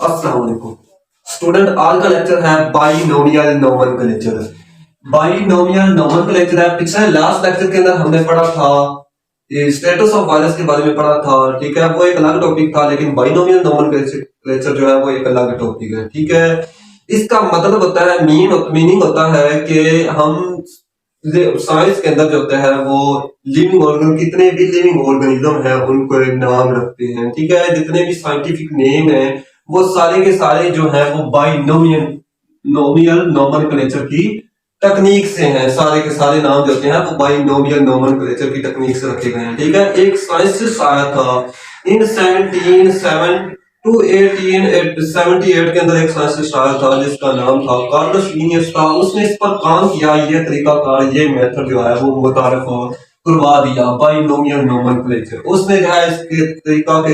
अस्सलाम वालेकुम स्टूडेंट। आज का लेक्चर है बाइनोमियल नोमेनक्लेचर। बाइनोमियल नोमेनक्लेचर है। पिछले लास्ट लेक्चर के अंदर हमने पढ़ा था ये स्टेटस ऑफ वायरस के बारे में पढ़ा था, ठीक है। वो एक अलग टॉपिक था, लेकिन बाइनोमियल नोमेनक्लेचर जो है वो एक अलग टॉपिक है, ठीक है। इसका मतलब होता है मीनिंग होता है कि हम साइंस के अंदर जो होता है वो लिविंग ऑर्गन, कितने भी लिविंग ऑर्गेनिज्म है उनको एक नाम रखते हैं, ठीक है। जितने भी साइंटिफिक नेम है वो सारे के सारे जो है वो बाइनोमियल नोमेनक्लेचर की तकनीक से हैं। सारे के सारे नाम जो होते हैं वो बाइनोमियल नोमेनक्लेचर की तकनीक से रखे गए हैं, ठीक है। एक साइंटिस्ट आया था इन 1778 के अंदर, एक साइंटिस्ट आया था जिसका नाम था कार्लोस लीनियस था। उसने इस पर काम किया, ये तरीकाकार, ये मेथड जो है वो मुतारफ करवा दिया बाइनोमियल नोमेनक्लेचर। उसने जो है इसके तरीका के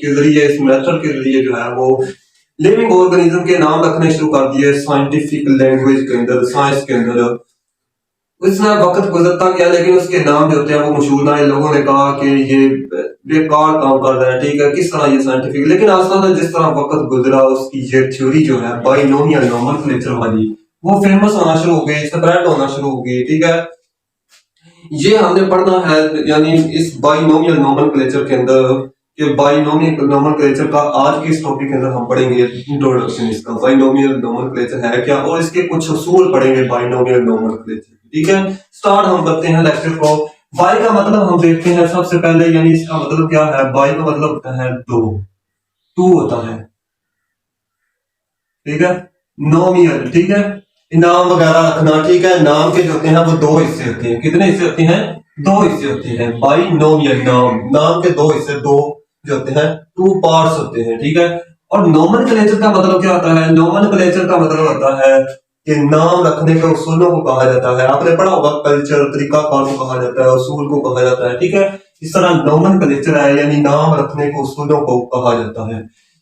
जरिए, इस मेथड के जरिए जो है वो लिविंग ऑर्गेनिज्म के नाम रखने शुरू कर दिए साइंटिफिक लैंग्वेज के अंदर, साइंस के अंदर। उसने वक्त गुजरता गया लेकिन उसके नाम जो होते हैं वो मशहूर ना। लोगों ने कहा कि ये बेकार काम कर रहा है, ठीक है, किस तरह ये साइंटिफिक। लेकिन आसान जिस तरह वक्त गुजरा उसकी ये थ्योरी जो है बाइनोमियल नोमेनक्लेचर वाली वो फेमस होना शुरू हो गई, स्प्रेड होना शुरू हो गई, ठीक है। ये हमने पढ़ना है, यानी इस बाइनोमियल नोमेनक्लेचर के अंदर कि बाइनोमियल नोमेनक्लेचर का आज के इस टॉपिक के अंदर हम पढ़ेंगे इंट्रोडक्शन इसका, बाइनोमियल नोमेनक्लेचर है क्या, और इसके कुछ असूल पढ़ेंगे बाइनोमियल नोमेनक्लेचर, ठीक है। स्टार्ट हम करते हैं लेक्चर को। बाई का मतलब हम देखते हैं सबसे पहले, यानी इसका मतलब क्या है। बाई का मतलब होता है दो, टू होता है, ठीक है। नोमियल, ठीक है, नाम वगैरह रखना, ठीक है। नाम के जो होते हैं वो दो हिस्से होते हैं। कितने हिस्से होते हैं? दो हिस्से होते हैं। बाइनोमियल नाम के दो हिस्से, दो जो होते हैं, टू पार्ट्स होते हैं, ठीक है। और नोमेनक्लेचर का मतलब क्या होता है? नोमेनक्लेचर का मतलब होता है कि नाम रखने के उसूलों को कहा जाता है। आपने पढ़ा होगा कल्चर, तरीकाकार को कहा जाता है, उसूल को कहा जाता है, ठीक है। इस तरह नोमेनक्लेचर है, यानी नाम रखने के उसूलों को कहा जाता है।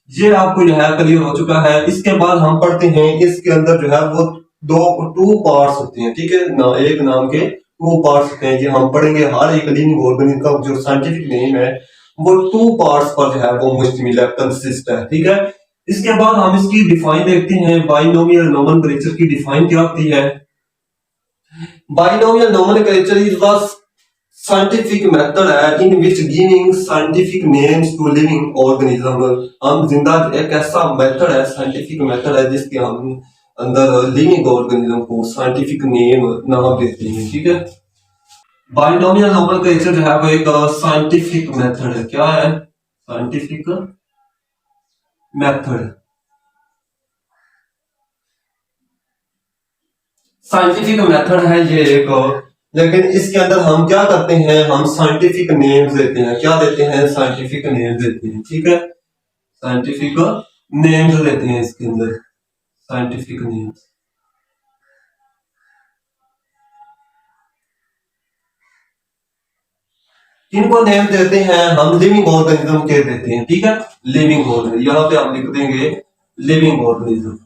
ये आपको जो है क्लियर हो चुका है। इसके बाद हम पढ़ते हैं, इसके अंदर जो है वो दो टू पार्ट्स होते हैं, ठीक है ना। एक नाम के टू पार्ट्स होते हैं, ये हम पढ़ेंगे। हर एक लिविंग ऑर्गेनिज्म का जो साइंटिफिक नेम है वो टू पार्ट्स पर जो है वो मुश्तमिल है, कंसिस्ट है, ठीक है। इसके बाद हम इसकी डिफाइन देखते हैं। बाइनोमियल नोमेनक्लेचर की डिफाइन क्या होती है? Binomial nomenclature is the scientific method है in which giving scientific names to living organism. हम जिंदा, एक ऐसा मेथड है, साइंटिफिक मेथड है जिसके हम अंदर लिविंग ऑर्गेनिज्म को साइंटिफिक नेम नाम देते हैं, ठीक है। बाइनोमियल नोमेनक्लेचर जो है वो एक साइंटिफिक मेथड है। क्या है? साइंटिफिक मेथड, साइंटिफिक मेथड है ये एक। लेकिन इसके अंदर हम क्या करते हैं? हम साइंटिफिक नेम्स देते हैं। क्या देते हैं? साइंटिफिक नेम्स देते हैं, ठीक है। साइंटिफिक नेम्स देते हैं इसके अंदर, साइंटिफिक नेम्स। किनको नेम देते हैं? हम लिविंग ऑर्गेनिज्म के देते हैं, ठीक है। लिविंग ऑर्गेनिज्म, यहां पे हम लिख देंगे लिविंग ऑर्गेनिज्म।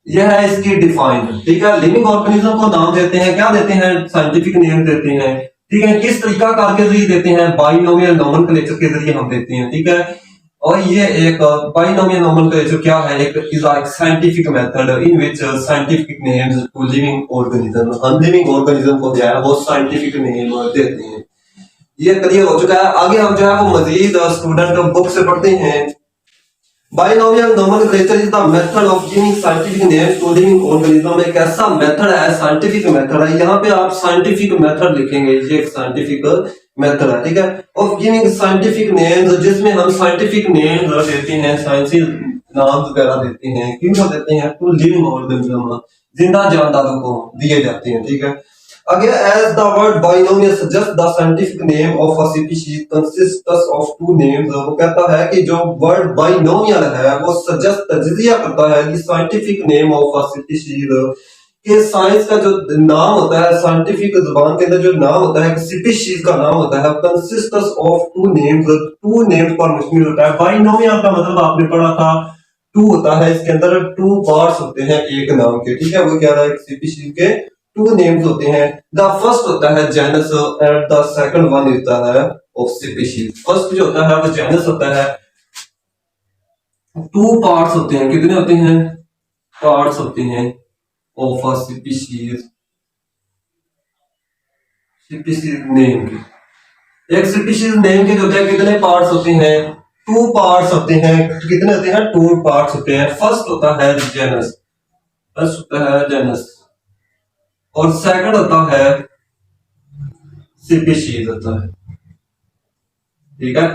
यह है इसकी डिफाइन, ठीक है। लिविंग ऑर्गेनिज्म को नाम देते हैं, क्या देते हैं? साइंटिफिक नेम देते हैं, ठीक है। किस तरीका कार के जरिए देते हैं? बाइनोमियल नोमेनक्लेचर के जरिए हम देते हैं, ठीक है। और ये एक बाइनोमियल नोमेनक्लेचर क्या है? एक is a scientific method in which scientific names to living organism. हम लिविंग ऑर्गेनिज्म को जो है वो साइंटिफिक नेम देते हैं। ये क्लियर हो चुका है। आगे हम जो है वो मजीद स्टूडेंट बुक से पढ़ते हैं। Binomial nomenclature is the method of giving scientific names to living organism. एक ऐसा मेथड है, साइंटिफिक मेथड है। यहाँ पे आप साइंटिफिक मेथड लिखेंगे, ये एक साइंटिफिक मेथड है, ठीक है। ऑफ गिविंग साइंटिफिक नेम्स, जिसमें हम साइंटिफिक नेम देते हैं, साइंसी नाम वगैरह देते हैं। किनको देते हैं? टू लिविंग ऑर्गेनिज्म, जिंदा जानदारों को दिए जाते हैं, ठीक है। Again, as the word binomial suggests, the scientific name of a species consists of two names. वो कहता है कि जो word binomial है वो suggest तजजिया करता है कि scientific name of a species के साइंस का जो नाम होता है, साइंटिफिक जुबान के अंदर जो नाम होता है, स्पीशीज का नाम होता है, consists of two names पर मुश्तमिल होता है। बाइनोमियल का मतलब आपने पढ़ा था टू होता है, इसके अंदर टू पार्ट्स होते हैं एक नाम के, ठीक है। वो क्या रहा है? स्पीशीज के टू नेम्स होते हैं। द फर्स्ट होता है genus and the second one होता है ऑफ स्पीशीज। फर्स्ट जो होता है वो जेनस होता है। टू पार्ट्स होते हैं, कितने होते हैं? पार्ट्स होते हैं of a species, species name के। एक स्पीशीज नेम के जो होते हैं कितने पार्ट्स होते हैं? टू पार्ट्स होते हैं। कितने होते हैं? टू पार्ट्स होते हैं। फर्स्ट होता है जेनस, फर्स्ट होता है जेनस, और सेकंड होता है स्पीशीज होता है। ठीक है,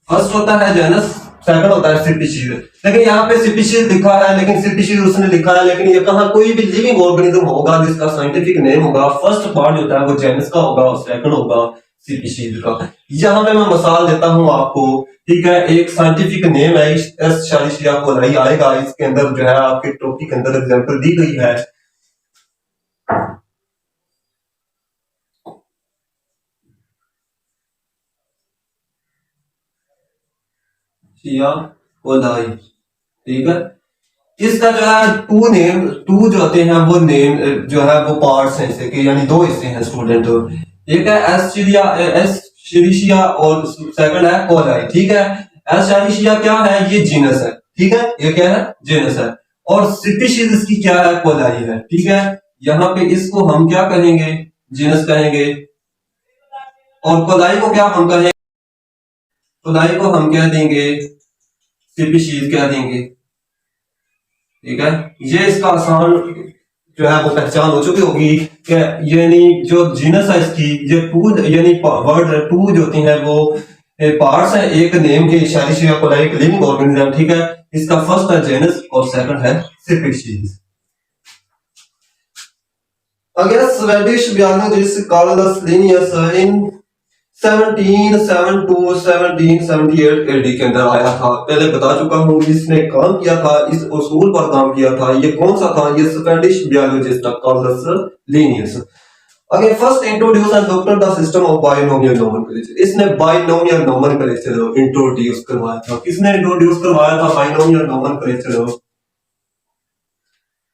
फर्स्ट होता है जेनस, सेकंड होता है स्पीशीज। लेकिन यहाँ पे स्पीशीज लिखा है, लेकिन स्पीशीज उसने लिखा है, लेकिन ये कहा कोई भी लिविंग ऑर्गेनिज्म होगा जिसका साइंटिफिक नेम होगा, फर्स्ट पार्ट जो होता है वो जेनस का होगा और सेकंड होगा स्पीशीज का। यहाँ पे मैं मिसाल देता हूँ आपको। ठीक है, एक साइंटिफिक नेम है एस्चेरिशिया कोलाई आएगा, इसके अंदर जो है आपके टॉपिक के अंदर एग्जांपल दी गई है। शिया कोलाई, ठीक है। इसका जो है टू जो होते हैं वो नेम जो है वो पार्ट्स हैं इसके, यानी दो हिस्से हैं स्टूडेंट। एक है एस्चेरिशिया और सेकंड है कोलाई। ठीक है, एस्चेरिशिया क्या है? ये जीनस है। ठीक है, ये क्या है? जीनस है। और स्पीशीज इसकी क्या है? कोलाई है। ठीक है, यहाँ पे इसको हम क्या कहेंगे? जीनस कहेंगे। और कोलाई को क्या हम कहेंगे? कोलाई को हम क्या देंगे? स्पीशीज क्या देंगे। ठीक है, ये इसका आसान जो है वो पहचान हो चुकी होगी कि यानी जो जीनस है इसकी, ये टू यानी वर्ड टू जो होती हैं वो पार्ट्स हैं एक नेम के, एस्चेरिशिया कोलाई एक लिविंग ऑर्गेनिज्म। ठीक है, इसका फर्स्ट है जेनस और सेकंड है species. Again Swedish biologist Carolus Linnaeus in 1772-1778 AD के अंदर आया था। पहले बता चुका हूँ, इसने काम किया था, इस उसूल पर काम किया था। ये कौन सा था? ये Swedish biologist Carolus Linnaeus. Again first introduce and doctor the system of binomial nomenclature. इसने बाइनोमियल नोमेनक्लेचर इंट्रोड्यूस करवाया था। किसने इंट्रोड्यूस करवाया था binomial nomenclature?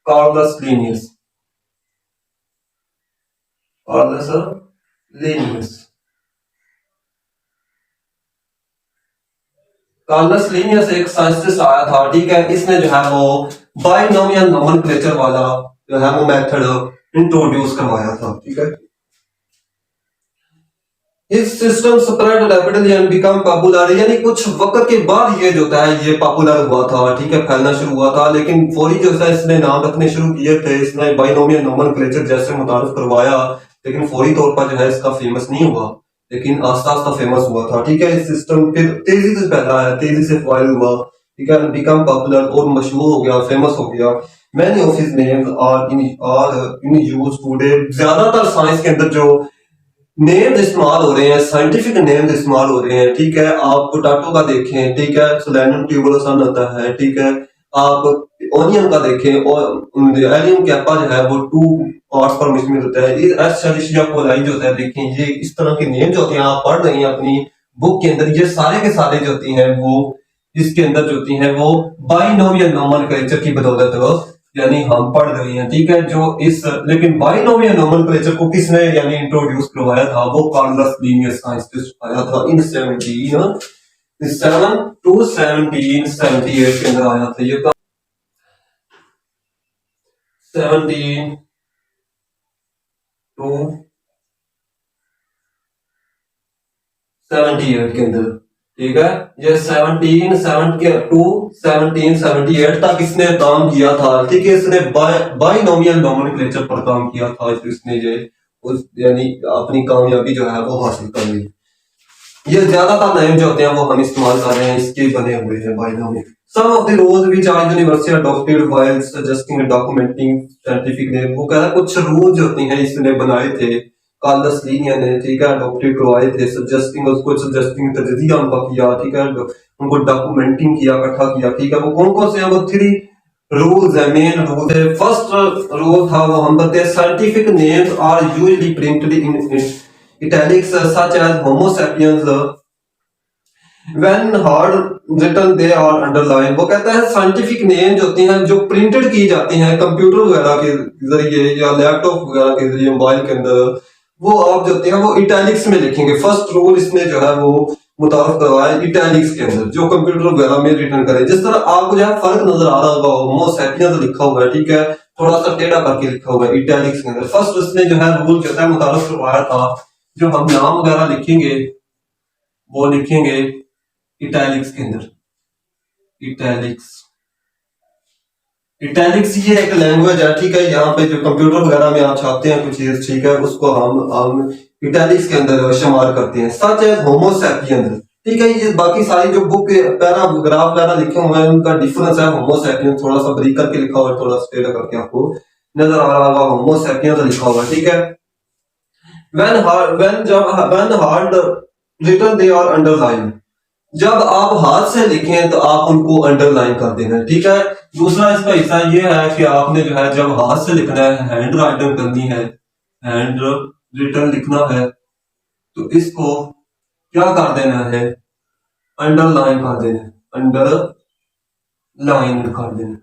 Carolus Linnaeus, Carolus Linnaeus. Carolus Linnaeus एक साइंटिस्ट आया था। ठीक है, इसने जो है वो बाइनोमियल नोमेनक्लेचर वाला जो है वो मेथड इंट्रोड्यूस करवाया था। ठीक है, इस system spread rapidly and become popular, यानी कुछ वक्त के बाद ये जो है ये पॉपुलर हुआ था। ठीक है, फैलना शुरू हुआ था, लेकिन फौरी जो है इसने नाम रखने शुरू किए थे। इसने बाइनोमियल नोमेनक्लेचर जैसे मुतारिफ करवाया, लेकिन फौरी तौर पर जो है इसका फेमस नहीं हुआ, लेकिन आस्ता आस्ता फेमस हुआ था। ठीक है, इस सिस्टम फिर तेजी से फैला है, तेजी से वायरल हुआ। ठीक है, बिकम पॉपुलर और मशहूर हो गया, फेमस हो गया। Many of his names are in use today. ज्यादातर साइंस के अंदर जो नेम इस्तेमाल हो रहे हैं, साइंटिफिक नेम इस्तेमाल हो रहे हैं। ठीक है, आप पोटैटो का देखें, ठीक है, सोलेनम ट्यूबरोसन होता है। ठीक है, आप ओनियन का देखें और एलियम कैपा जो है वो टू पार्ट्स पर मिश्रित होता है। एस्चेरिशिया कोलाई जो होता है, देखें ये इस तरह के नेम जो होते हैं आप पढ़ रही हैं अपनी बुक के अंदर, ये सारे के सारे जो होती हैं वो इसके अंदर जो होती हैं वो बाइनोमियल नोमेनक्लेचर की बदौलत यानी हम पढ़ रहे हैं। ठीक है, जो इस लेकिन बाइनोमियल नोमेनक्लेचर को किसने यानी इंट्रोड्यूस करवाया था? वो कार्लस लिनियस साइंटिस्ट आया था इन 17 to 1778 के अंदर आया था। ये 17 to 78 के अंदर। ठीक है, ये 1770 to 1778 तक इसने काम किया था। ठीक है, इसने बाइनोमियल नोमेनक्लेचर पर काम किया था। इसने ये उस यानी अपनी कामयाबी जो है वो हासिल कर ली। ये ज्यादातर नेम जो होते हैं वो हम इस्तेमाल कर रहे हैं, इसके बने हुए हैं binomial. Some of the rules which are universally adopted while suggesting documenting scientific name, वो कहता है कुछ रूल जो होते हैं इसने बनाए थे कार्लस लिनियस ने। ठीक है, अडॉप्टेड करवाए थे, सजेस्टिंग उसको सजेस्टिंग तजजिया उनका किया। ठीक है, उनको डॉक्यूमेंटिंग किया, इकट्ठा किया। ठीक है, वो कौन कौन से हैं? वो 3 रूल्स है, मेन रूल है। फर्स्ट रूल था वो हम बताते हैं, scientific names are usually printed in italics such as Homo sapiens when hard written they are underline. वो कहता है साइंटिफिक नेम जो होते हैं जो प्रिंटेड की जाते हैं कंप्यूटर वगैरह के जरिए या लैपटॉप वगैरह के जरिए, मोबाइल के अंदर, वो आप जो होते हैं वो इटैलिक्स में लिखेंगे। फर्स्ट रूल इसमें जो है वो मुतारफ करवाया इटैलिक्स के अंदर, जो कंप्यूटर वगैरह में रिटर्न करें। जिस तरह आपको जो है फर्क नजर आ रहा होगा, होमो सैपियंस लिखा हुआ है, ठीक है, थोड़ा सा टेढ़ा करके लिखा हुआ है इटैलिक्स के अंदर। फर्स्ट इसमें जो है रूल जो है मुतारफ करवाया था, जो हम नाम वगैरह लिखेंगे वो लिखेंगे इटैलिक्स के अंदर। इटैलिक्स, इटैलिक्स ये एक लैंग्वेज है, ठीक है, यहाँ पे जो कंप्यूटर वगैरह में आप छापते हैं कुछ चीज, ठीक है, उसको हम इटैलिक्स के अंदर शुमार करते हैं। सच है होमो सैपियंस, ठीक है। ये बाकी सारी जो बुक पैराग्राफ वगैरह लिखे हुए हैं उनका डिफरेंस है। होमो सैपियंस थोड़ा सा बारीक करके लिखा हुआ है, थोड़ा सा टेढ़ा करके आपको नजर आ रहा होगा, होमो सैपियंस लिखा हुआ है, ठीक है। when hard written they are underlined, जब आप हाथ से लिखें तो आप उनको अंडरलाइन कर देना, ठीक है। दूसरा इसका हिस्सा ये है कि आपने जो है जब हाथ से लिखना है, हैंड राइटिंग करनी है, हैंड रिटन लिखना है, तो इसको क्या कर देना है, अंडरलाइन कर देना है, अंडरलाइन कर देना।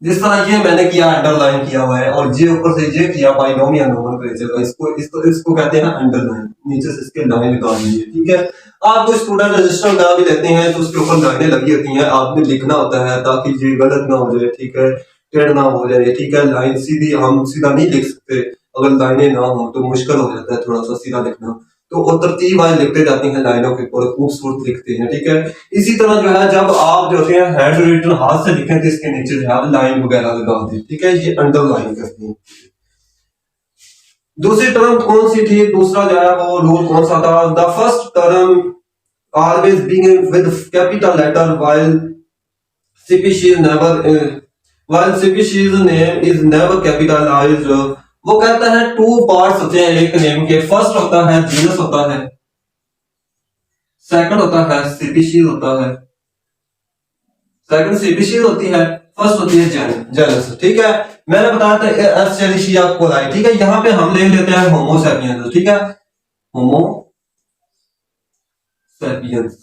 जिस तरह ये मैंने किया अंडरलाइन किया हुआ है, और ये ऊपर से ये किया बाइनोमियल नोमेनक्लेचर, इसको कहते हैं अंडरलाइन, नीचे से इसके लाइन निकाल लीजिए, ठीक है। आप कोई स्टूडेंट रजिस्टर वगैरह भी लेते हैं तो उसके ऊपर लाइनें लगी होती हैं, आपने लिखना होता है ताकि ये गलत ना हो जाए, ठीक है, टेढ़ ना हो जाए, ठीक है। लाइन सीधी हम सीधा नहीं लिख सकते, अगर लाइनें ना हो तो मुश्किल हो जाता है थोड़ा सा सीधा लिखना, तो वो तरतीब वाइज लिखते जाती हैं लाइनों के ऊपर, खूबसूरत लिखते हैं, ठीक है। इसी तरह जो है जब आप जो है हैंड रिटन हाथ से लिखें तो इसके नीचे जो है लाइन वगैरह लगा दें, ठीक है, ये अंडरलाइन करते हैं। दूसरी टर्म कौन सी थी, दूसरा जो है वो रूल कौन सा था, the first term always begin with capital letter while species name is never capitalized। वो कहता है टू पार्ट्स होते हैं एक नेम के, फर्स्ट होता है जीनस होता है, सेकंड होता है स्पीशीज होता है, सेकंड स्पीशीज होती है, फर्स्ट होती है जेनस, ठीक है। मैंने बताया था एस्चेरिशिया कोलाई, ठीक है। यहाँ पे हम ले लेते हैं होमो सैपियंस, ठीक है, होमो सैपियंस।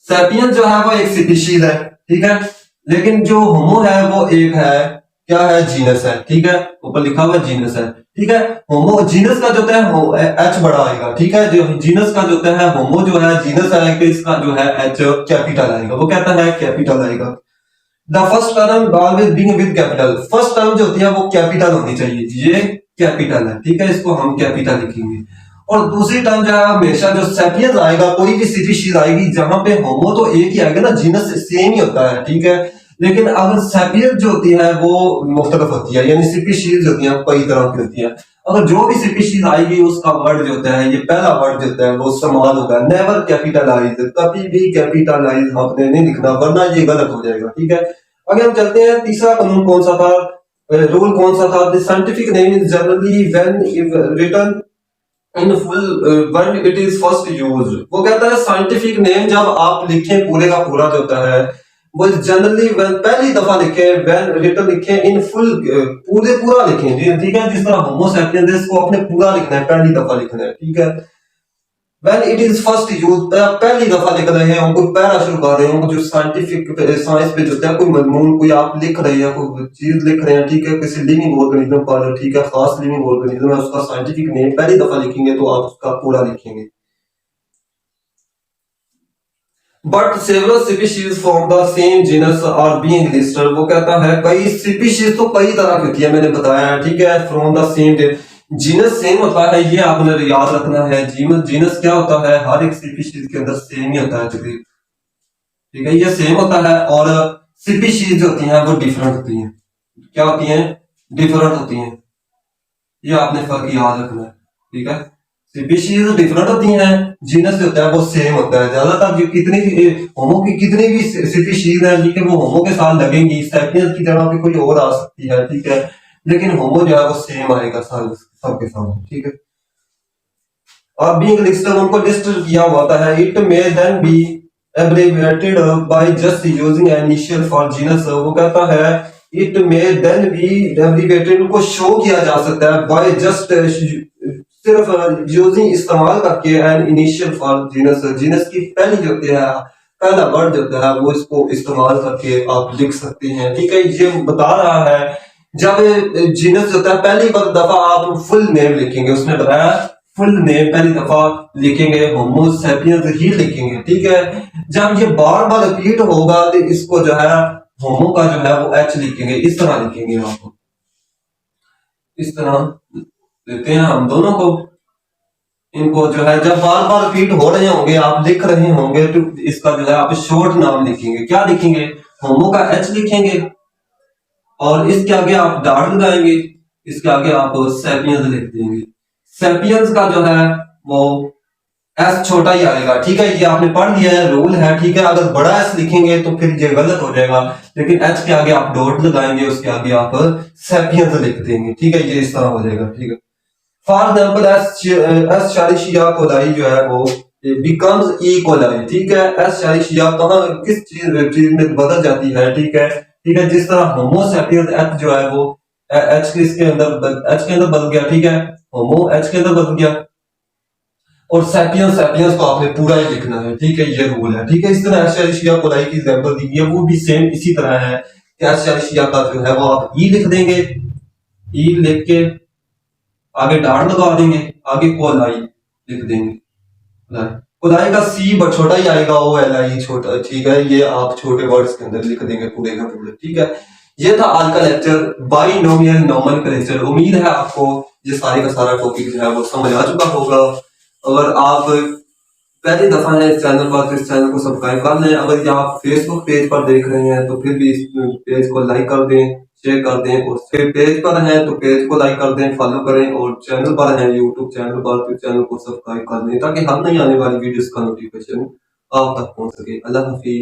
सैपियंस जो है वो एक स्पीशीज है, ठीक है, लेकिन जो होमो है वो एक है, क्या है, जीनस है, ठीक है, ऊपर लिखा हुआ जीनस है, ठीक है। होमो जीनस का जो होता है एच बड़ा आएगा, ठीक है, जो जीनस का जो होता है होमो जो है जीनस है कि इसका जो है एच कैपिटल आएगा, वो कहता है कैपिटल आएगा। The first term always being with capital, first term जो होती है वो कैपिटल होनी चाहिए, ये कैपिटल है, ठीक है, इसको हम कैपिटल लिखेंगे। और दूसरी टर्म जो है हमेशा जो सैपियंस आएगा, कोई भी स्पीशीज आएगी जहां पे होमो तो एक ही आएगा ना, जीनस सेम ही होता है, ठीक है, लेकिन अगर सैपियंस जो होती है वो मुख्तलिफ होती है, यानी स्पीशीज होती है कई तरह की होती है। अगर जो भी स्पीशीज आएगी उसका वर्ड जो होता है, ये पहला वर्ड जो होता है वो इस्तेमाल होगा, नेवर कैपिटलाइज, कभी भी कैपिटलाइज आपने नहीं लिखना वरना ये गलत हो जाएगा, ठीक है। आगे हम चलते हैं, तीसरा कानून कौन सा था, रूल कौन सा था, the scientific name is generally when written in full when it is first used. वो कहता है साइंटिफिक नेम जब आप लिखें पूरे का पूरा जो होता है वो जनरली व्हेन पहली दफा लिखें, व्हेन रिटन लिखें इन फुल पूरा लिखें, ठीक है। जिस तरह होमो सैपियंस इसको अपने पूरा लिखना है, पहली दफा लिखना है, ठीक है। When it is first use, पहली दफा लिख रहे हैं, कोई पैरा शुरू कर रहे हो, जो साइंटिफिक साइंस पे जो होता है कोई मजमून कोई आप लिख रहे हैं, कोई चीज लिख रहे हैं, ठीक है, किसी लिविंग ऑर्गेनिज्म पर, ठीक है, खास लिविंग ऑर्गेनिज्म है, उसका साइंटिफिक नेम पहली दफा लिखेंगे तो आप उसका पूरा लिखेंगे। But several species from the same genus are being listed. वो कहता है कई स्पीशीज तो कई तरह की होती है, मैंने बताया है, ठीक है। From the same genus same होता है, ये आपने याद रखना है। जीनस क्या होता है, हर एक स्पीशीज के अंदर सेम ही होता है तकरीबन, ठीक है, ये सेम होता है। और स्पीशीज होती हैं वो डिफरेंट होती हैं, क्या होती हैं, डिफरेंट होती हैं, ये आपने फर्क याद रखना है, ठीक है। स्पीशीज डिफरेंट होती हैं, जीनस जो होता है वो सेम होता है। ज्यादातर जो कितनी भी होमो की कितनी भी स्पीशीज है, ठीक है, वो होमो के साथ लगेंगी, सैपियंस की जगह पे कोई और आ सकती है, ठीक है, लेकिन होमो जो है वो सेम आएगा सबके साथ, ठीक है। और बीइंग लिस्टेड उनको लिस्ट किया हुआ है। It may then be abbreviated by just using an initial for genus. वो कहता है it may then be abbreviated, उनको शो किया जा सकता है बाय जस्ट सिर्फ यूजिंग इस्तेमाल करके N initial for genus, genus की पहली जो होती है पहला वर्ड जो होता है वो इसको इस्तेमाल करके आप लिख सकते हैं, ठीक है। ये बता रहा है जब जीनस होता है पहली बार दफा आप फुल नेम लिखेंगे, उसने बताया फुल नेम पहली दफा लिखेंगे होमो सैपियंस ही लिखेंगे, ठीक है। जब ये बार बार रिपीट होगा तो इसको जो है होमो का जो है वो एच लिखेंगे, इस तरह लिखेंगे आपको, इस तरह देते हैं हम दोनों को। इनको जो है जब बार बार रिपीट हो रहे होंगे, आप लिख रहे होंगे, तो इसका जो है आप शॉर्ट नाम लिखेंगे, क्या लिखेंगे, होमो का एच लिखेंगे और इसके आगे आप डॉट लगाएंगे, इसके आगे आप सैपियंस लिख देंगे। सैपियंस का जो है वो एस छोटा ही आएगा, ठीक है, ये आपने पढ़ लिया है, रूल है, ठीक है। अगर बड़ा एस लिखेंगे तो फिर ये गलत हो जाएगा, लेकिन एच के आगे आप डॉट लगाएंगे, उसके आगे आप सैपियंस लिख देंगे, ठीक है, ये इस तरह हो जाएगा, ठीक है। फॉर एग्जाम्पल एस शारिशिया कोलाई जो है वो बिकम्स ई कोलाई, ठीक है। एस शारिशिया कहाँ किस चीज में बदल जाती है, ठीक है, ठीक है। जिस तरह होमो सैपियंस एच जो है वो एच के इसके अंदर एच के अंदर बदल गया, ठीक है, होमो एच के अंदर बदल गया, और सैपियंस सैपियंस को आपने पूरा ही लिखना है, ठीक है, ये रूल है, ठीक है। इस तरह एस शारिशिया कोलाई की एग्जाम्पल दी है, वो भी सेम इसी तरह है कि एस शारिशिया का जो है वो आप ई लिख देंगे, ई लिख के आगे डाट लगा देंगे, आगे कोलाई लिख देंगे। कोलाई का सी छोटा ही आएगा, ओ एल आई छोटा, ठीक है, ये आप छोटे वर्ड्स के अंदर लिख देंगे पूरे का पूरे, ठीक है। ये था आज का लेक्चर बाइनोमियल नोमेनक्लेचर। उम्मीद है आपको ये सारे का सारा टॉपिक जो है वो समझ आ चुका होगा। अगर आप पहली दफा है इस चैनल पर, तो इस चैनल को सब्सक्राइब कर लें। अगर ये आप फेसबुक पेज पर देख रहे हैं तो फिर भी इस पेज को लाइक कर दें, शेयर कर दें, और फिर पेज पर हैं तो पेज को लाइक कर दें, फॉलो करें, और चैनल पर हैं यूट्यूब चैनल पर तो चैनल को सब्सक्राइब कर दें, ताकि हम नई आने वाली वीडियोस का नोटिफिकेशन आप तक पहुंच सके। अल्लाह हाफिज।